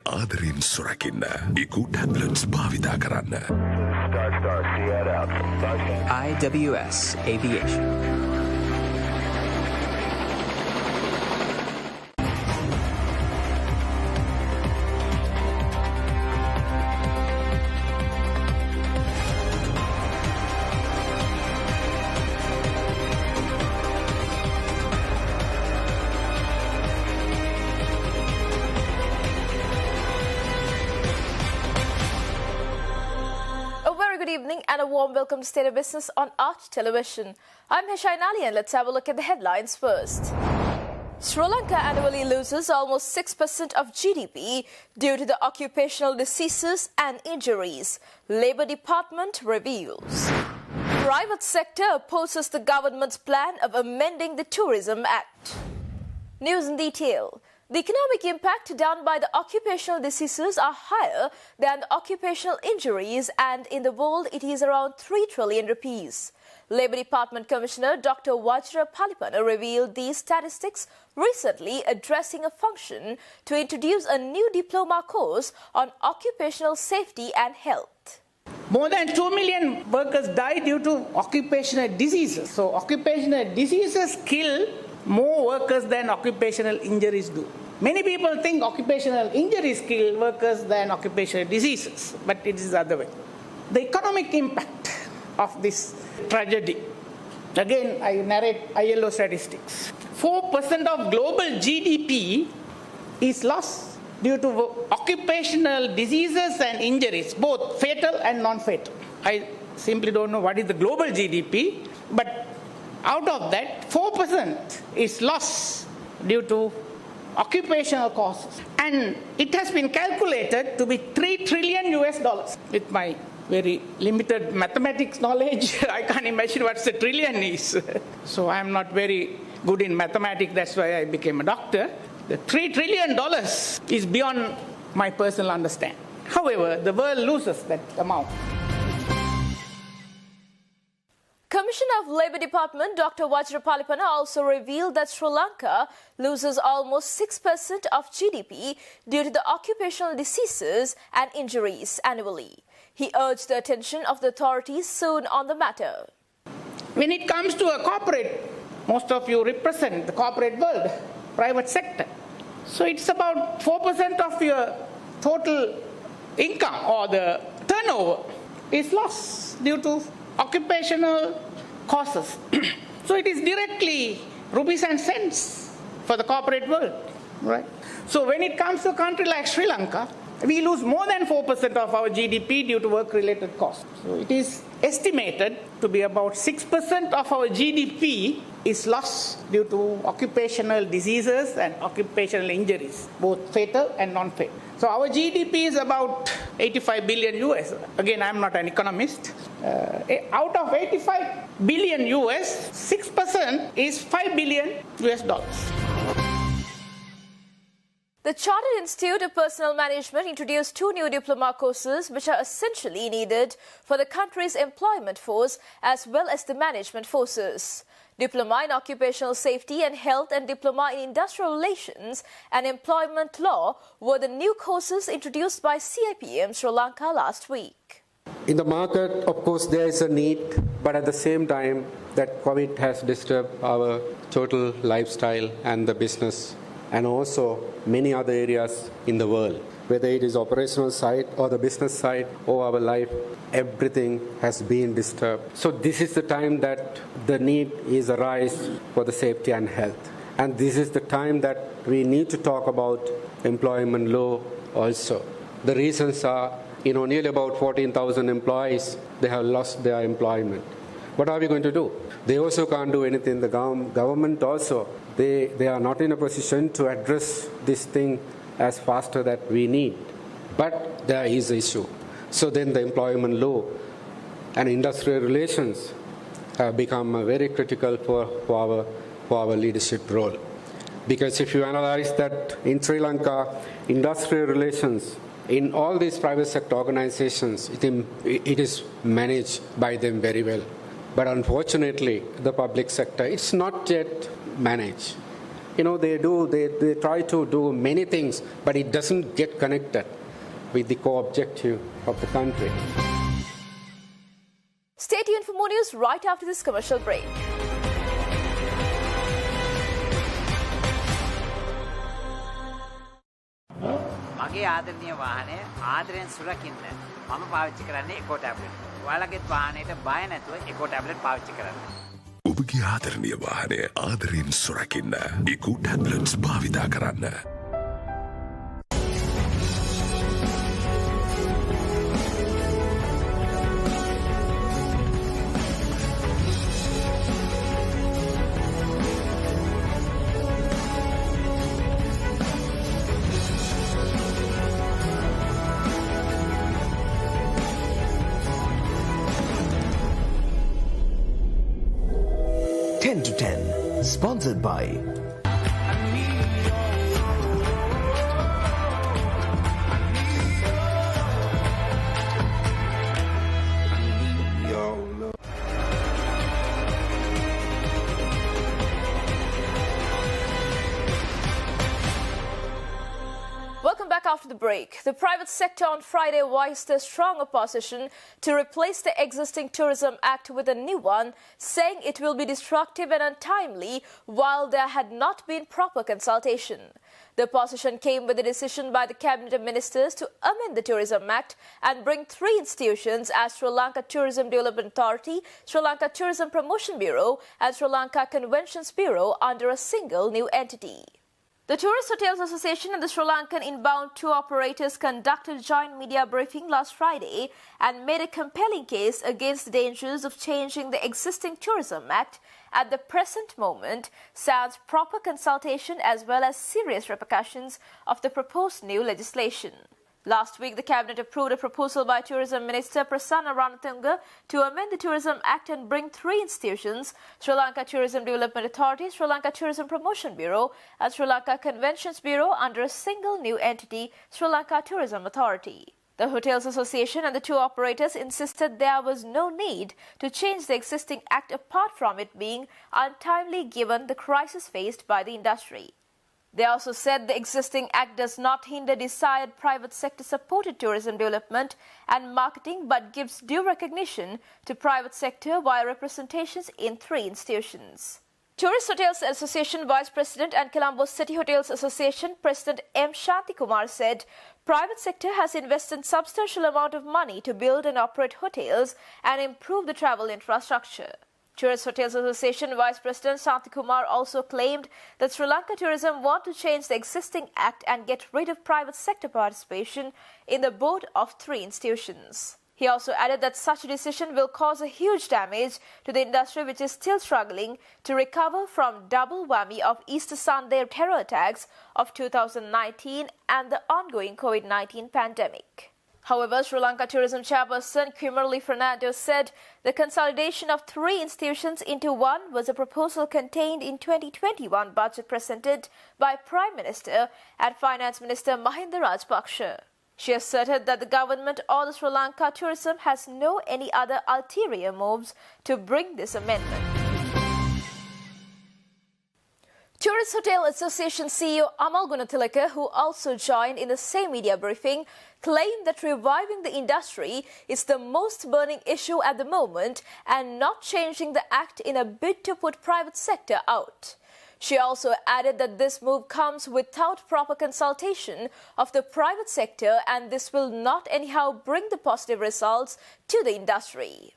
ආදරෙන් සුරකින්න. ඉකු ටැබ්ලට්ස් භාවිතා කරන්න. IWS Aviation. And a warm welcome to State of Business on Arch Television. I'm Heshain Ali and let's have a look at the headlines first. Sri Lanka annually loses almost 6% of GDP due to the occupational diseases and injuries, Labour Department reveals. Private sector opposes the government's plan of amending the Tourism Act. News in detail. The economic impact done by the occupational diseases are higher than the occupational injuries, and in the world it is around 3 trillion rupees. Labour Department Commissioner Dr. Vajra Palipana revealed these statistics recently addressing a function to introduce a new diploma course on occupational safety and health. More than 2 million workers die due to occupational diseases. So occupational diseases kill more workers than occupational injuries do. Many people think occupational injuries kill workers than occupational diseases, but it is the other way. The economic impact of this tragedy, again I narrate ILO statistics. 4% of global GDP is lost due to occupational diseases and injuries, both fatal and non-fatal. I simply don't know what is the global GDP, but out of that, 4% is lost due to occupational causes. And it has been calculated to be $3 trillion US. With my very limited mathematics knowledge, I can't imagine what the trillion is. So I'm not very good in mathematics, that's why I became a doctor. The $3 trillion is beyond my personal understanding. However, the world loses that amount. Commissioner of Labour Department Dr. Vajra Palipana also revealed that Sri Lanka loses almost 6% of GDP due to the occupational diseases and injuries annually. He urged the attention of the authorities soon on the matter. When it comes to a corporate, most of you represent the corporate world, private sector. So it's about 4% of your total income or the turnover is lost due to occupational causes. So it is directly rupees and cents for the corporate world, right? So when it comes to a country like Sri Lanka, we lose more than 4% of our GDP due to work-related costs. So it is estimated to be about 6% of our GDP is lost due to occupational diseases and occupational injuries, both fatal and non-fatal. So our GDP is about 85 billion US. Again, I'm not an economist. Out of 85 billion US, 6% is 5 billion US dollars. The Chartered Institute of Personnel Management introduced 2 new diploma courses which are essentially needed for the country's employment force as well as the management forces. Diploma in Occupational Safety and Health and Diploma in Industrial Relations and Employment Law were the new courses introduced by CIPM Sri Lanka last week. In the market, of course, there is a need, but at the same time, that COVID has disturbed our total lifestyle and the business, and also many other areas in the world. Whether it is operational side or the business side or our life, everything has been disturbed. So this is the time that the need is arise for the safety and health. And this is the time that we need to talk about employment law also. The reasons are, nearly about 14,000 employees, they have lost their employment. What are we going to do? They also can't do anything. The government also, they are not in a position to address this thing as faster that we need. But there is an issue. So then the employment law and industrial relations have become very critical for our leadership role. Because if you analyze that in Sri Lanka, industrial relations, in all these private sector organizations, it is managed by them very well. But unfortunately, the public sector, it's not yet managed. they try to do many things, but it doesn't get connected with the core objective of the country. Stay tuned for more news right after this commercial break. මගේ ආදරණීය වාහනය ආදරෙන් සුරකින්න මම පාවිච්චි කරන්නේ එකෝ tablet. ඔයාලගේත් වාහනයට බය නැතුව එකෝ tablet පාවිච්චි කරන්න. ඔබගේ ආදරණීය වාහනය ආදරයෙන් සුරකින්න ඉකු ටැබ්ලට්ස් භාවිතා කරන්න. to 10, sponsored by Welcome back after the break. The private sector on Friday voiced their strong opposition to replace the existing Tourism Act with a new one, saying it will be destructive and untimely while there had not been proper consultation. The opposition came with a decision by the Cabinet of Ministers to amend the Tourism Act and bring 3 institutions as Sri Lanka Tourism Development Authority, Sri Lanka Tourism Promotion Bureau and Sri Lanka Conventions Bureau under a single new entity. The Tourist Hotels Association and the Sri Lankan inbound tour operators conducted a joint media briefing last Friday and made a compelling case against the dangers of changing the existing Tourism Act at the present moment, sans proper consultation as well as serious repercussions of the proposed new legislation. Last week, the Cabinet approved a proposal by Tourism Minister Prasanna Ranatunga to amend the Tourism Act and bring 3 institutions, Sri Lanka Tourism Development Authority, Sri Lanka Tourism Promotion Bureau and Sri Lanka Conventions Bureau under a single new entity, Sri Lanka Tourism Authority. The Hotels Association and the tour operators insisted there was no need to change the existing act apart from it being untimely given the crisis faced by the industry. They also said the existing act does not hinder desired private sector supported tourism development and marketing but gives due recognition to private sector via representations in 3 institutions. Tourist Hotels Association Vice President and Colombo City Hotels Association President M. Shanti Kumar said private sector has invested substantial amount of money to build and operate hotels and improve the travel infrastructure. Tourist Hotels Association Vice President Shanti Kumar also claimed that Sri Lanka Tourism want to change the existing act and get rid of private sector participation in the board of 3 institutions. He also added that such a decision will cause a huge damage to the industry which is still struggling to recover from double whammy of Easter Sunday terror attacks of 2019 and the ongoing COVID-19 pandemic. However, Sri Lanka Tourism Chairperson Kimberly Fernando said the consolidation of 3 institutions into one was a proposal contained in 2021 budget presented by Prime Minister and Finance Minister Mahinda Rajapaksa. She asserted that the government or the Sri Lanka Tourism has no any other ulterior motives to bring this amendment. Tourist Hotel Association CEO Amal Gunathilaka, who also joined in the same media briefing, claimed that reviving the industry is the most burning issue at the moment and not changing the act in a bid to put private sector out. She also added that this move comes without proper consultation of the private sector and this will not anyhow bring the positive results to the industry.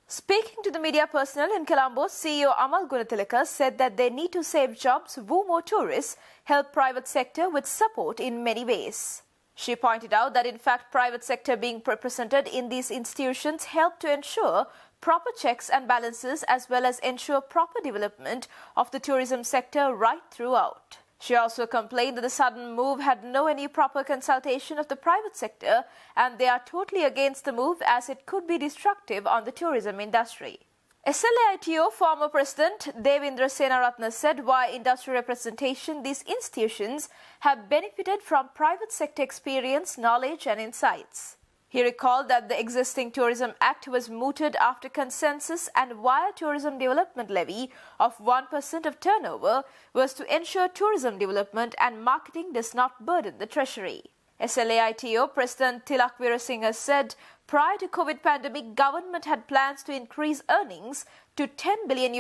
Speaking to the media personnel in Colombo, CEO Amal Gunathilaka said that they need to save jobs, woo more tourists, help private sector with support in many ways. She pointed out that in fact private sector being represented in these institutions help to ensure proper checks and balances as well as ensure proper development of the tourism sector right throughout. She also complained that the sudden move had no any proper consultation of the private sector and they are totally against the move as it could be destructive on the tourism industry. SLAITO former President Devendra Senaratne said via industry representation these institutions have benefited from private sector experience, knowledge and insights. He recalled that the existing Tourism Act was mooted after consensus and via Tourism Development Levy of 1% of turnover was to ensure tourism development and marketing does not burden the treasury. SLAITO President Tilak Weerasinghe said prior to COVID pandemic, government had plans to increase earnings to $10 billion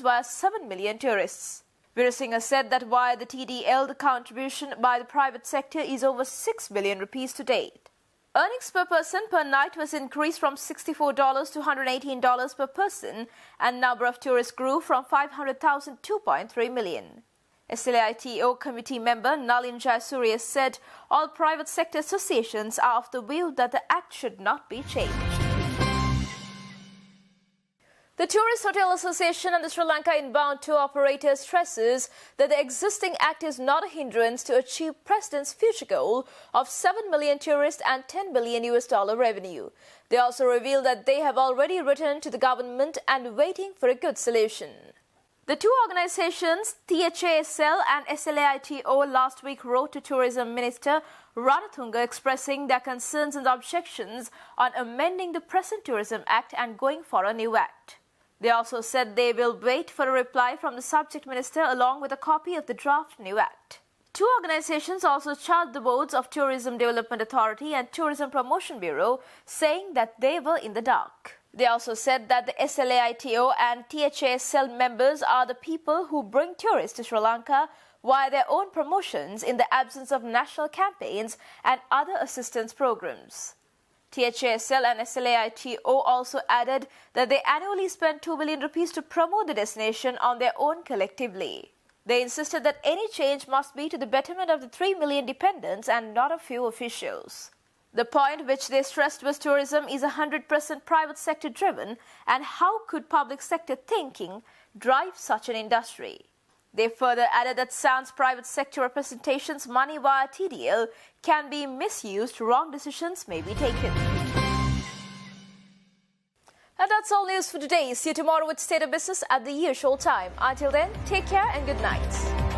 via 7 million tourists. Weerasinghe said that via the TDL, the contribution by the private sector is over 6 billion rupees to date. Earnings per person per night was increased from $64 to $118 per person, and number of tourists grew from 500,000 to 2.3 million. SLAITO committee member Nalin Jayasuriya said all private sector associations are of the view that the act should not be changed. The Tourist Hotel Association and the Sri Lanka Inbound Tour Operator stresses that the existing act is not a hindrance to achieve President's future goal of 7 million tourists and $10 billion revenue. They also reveal that they have already written to the government and waiting for a good solution. The two organizations, THASL and SLAITO, last week wrote to Tourism Minister Ranatunga expressing their concerns and objections on amending the present Tourism Act and going for a new act. They also said they will wait for a reply from the subject minister along with a copy of the draft new act. Two organizations also charged the boards of Tourism Development Authority and Tourism Promotion Bureau, saying that they were in the dark. They also said that the SLAITO and THASL members are the people who bring tourists to Sri Lanka via their own promotions in the absence of national campaigns and other assistance programs. THASL and SLAITO also added that they annually spend 2 billion rupees to promote the destination on their own collectively. They insisted that any change must be to the betterment of the 3 million dependents and not a few officials. The point which they stressed was tourism is 100% private sector driven, and how could public sector thinking drive such an industry? They further added that sans private sector representation's money via TDL can be misused, wrong decisions may be taken. And that's all news for today. See you tomorrow with State of Business at the usual time. Until then, take care and good night.